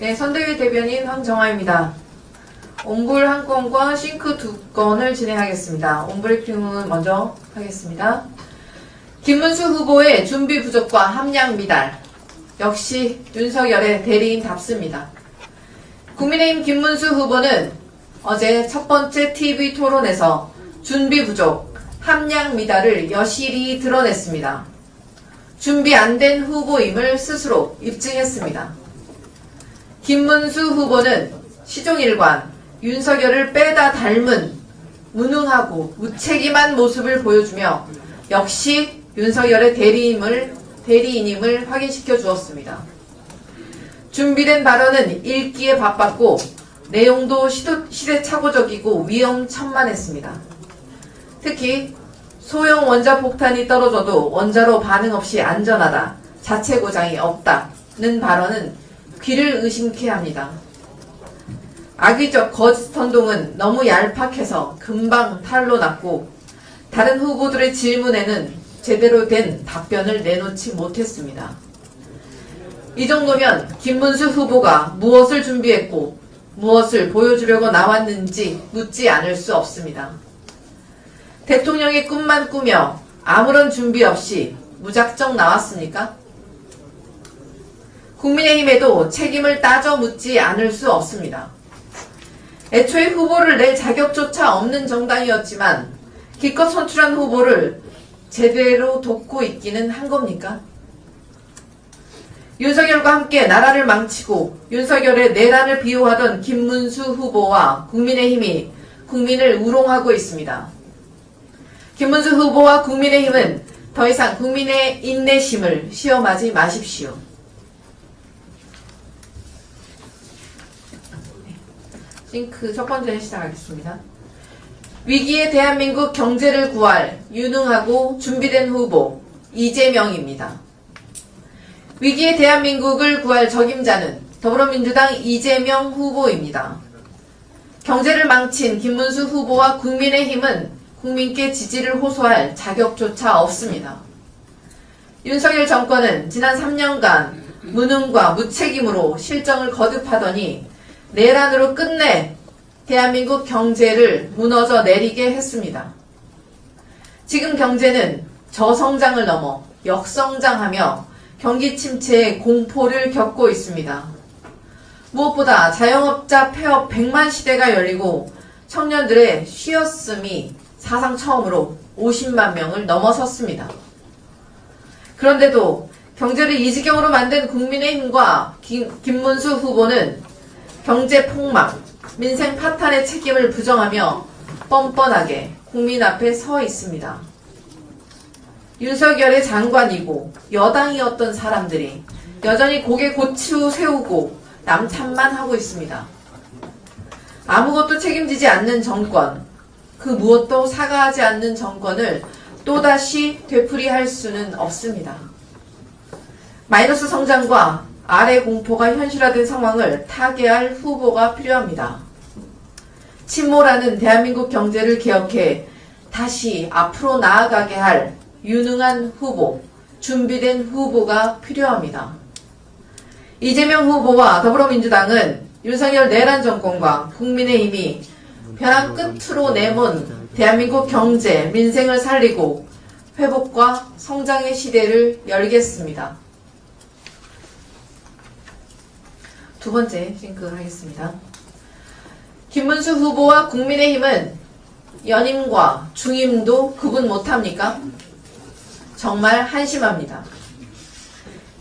네, 선대위 대변인 황정아입니다. 온불 한 건과 싱크 두 건을 진행하겠습니다. 온브리핑은 먼저 하겠습니다. 김문수 후보의 준비 부족과 함량 미달. 역시 윤석열의 대리인답습니다. 국민의힘 김문수 후보는 어제 첫 번째 TV 토론에서 준비 부족, 함량 미달을 여실히 드러냈습니다. 준비 안 된 후보임을 스스로 입증했습니다. 김문수 후보는 시종일관 윤석열을 빼다 닮은 무능하고 무책임한 모습을 보여주며 역시 윤석열의 대리인임을 확인시켜 주었습니다. 준비된 발언은 읽기에 바빴고 내용도 시대착오적이고 위험천만했습니다. 특히 소형 원자폭탄이 떨어져도 원자로 반응 없이 안전하다, 자체 고장이 없다는 발언은 귀를 의심케 합니다. 악의적 거짓 선동은 너무 얄팍해서 금방 탄로 났고 다른 후보들의 질문에는 제대로 된 답변을 내놓지 못했습니다. 이 정도면 김문수 후보가 무엇을 준비했고 무엇을 보여주려고 나왔는지 묻지 않을 수 없습니다. 대통령의 꿈만 꾸며 아무런 준비 없이 무작정 나왔습니까? 국민의힘에도 책임을 따져 묻지 않을 수 없습니다. 애초에 후보를 낼 자격조차 없는 정당이었지만 기껏 선출한 후보를 제대로 돕고 있기는 한 겁니까? 윤석열과 함께 나라를 망치고 윤석열의 내란을 비호하던 김문수 후보와 국민의힘이 국민을 우롱하고 있습니다. 김문수 후보와 국민의힘은 더 이상 국민의 인내심을 시험하지 마십시오. 싱크 첫 번째 시작하겠습니다. 위기의 대한민국 경제를 구할 유능하고 준비된 후보 이재명입니다. 위기의 대한민국을 구할 적임자는 더불어민주당 이재명 후보입니다. 경제를 망친 김문수 후보와 국민의힘은 국민께 지지를 호소할 자격조차 없습니다. 윤석열 정권은 지난 3년간 무능과 무책임으로 실정을 거듭하더니 내란으로 끝내 대한민국 경제를 무너져 내리게 했습니다. 지금 경제는 저성장을 넘어 역성장하며 경기 침체의 공포를 겪고 있습니다. 무엇보다 자영업자 폐업 100만 시대가 열리고 청년들의 쉬었음이 사상 처음으로 50만 명을 넘어섰습니다. 그런데도 경제를 이 지경으로 만든 국민의힘과 김문수 후보는 경제 폭락, 민생 파탄의 책임을 부정하며 뻔뻔하게 국민 앞에 서 있습니다. 윤석열의 장관이고 여당이었던 사람들이 여전히 고개 고치고 세우고 남탓만 하고 있습니다. 아무것도 책임지지 않는 정권, 그 무엇도 사과하지 않는 정권을 또다시 되풀이할 수는 없습니다. 마이너스 성장과 아래 공포가 현실화된 상황을 타개할 후보가 필요합니다. 침몰하는 대한민국 경제를 개혁해 다시 앞으로 나아가게 할 유능한 후보, 준비된 후보가 필요합니다. 이재명 후보와 더불어민주당은 윤석열 내란 정권과 국민의힘이 벼랑 끝으로 내몬 대한민국 경제, 민생을 살리고 회복과 성장의 시대를 열겠습니다. 두 번째 싱크 하겠습니다. 김문수 후보와 국민의힘은 연임과 중임도 구분 못합니까? 정말 한심합니다.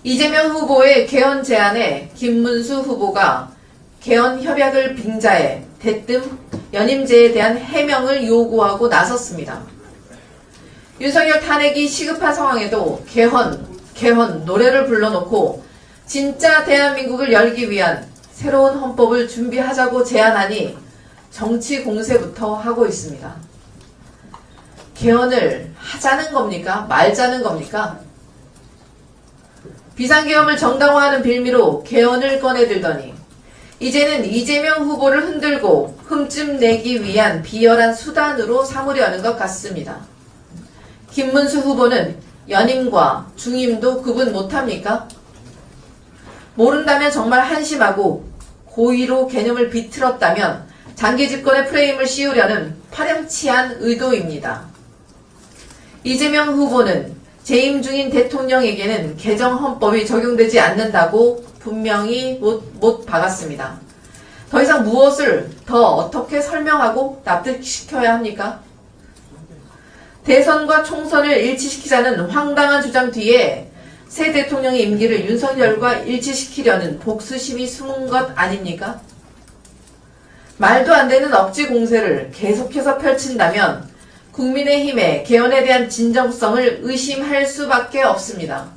이재명 후보의 개헌 제안에 김문수 후보가 개헌 협약을 빙자해 대뜸 연임제에 대한 해명을 요구하고 나섰습니다. 윤석열 탄핵이 시급한 상황에도 개헌 노래를 불러놓고 진짜 대한민국을 열기 위한 새로운 헌법을 준비하자고 제안하니 정치 공세부터 하고 있습니다. 개헌을 하자는 겁니까? 말자는 겁니까? 비상계엄을 정당화하는 빌미로 개헌을 꺼내들더니 이제는 이재명 후보를 흔들고 흠집 내기 위한 비열한 수단으로 삼으려는 것 같습니다. 김문수 후보는 연임과 중임도 구분 못합니까? 모른다면 정말 한심하고 고의로 개념을 비틀었다면 장기 집권의 프레임을 씌우려는 파렴치한 의도입니다. 이재명 후보는 재임 중인 대통령에게는 개정헌법이 적용되지 않는다고 분명히 못 박았습니다. 더 이상 무엇을 더 어떻게 설명하고 납득시켜야 합니까? 대선과 총선을 일치시키자는 황당한 주장 뒤에 새 대통령의 임기를 윤석열과 일치시키려는 복수심이 숨은 것 아닙니까? 말도 안 되는 억지 공세를 계속해서 펼친다면 국민의힘의 개헌에 대한 진정성을 의심할 수밖에 없습니다.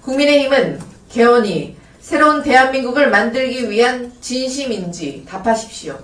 국민의힘은 개헌이 새로운 대한민국을 만들기 위한 진심인지 답하십시오.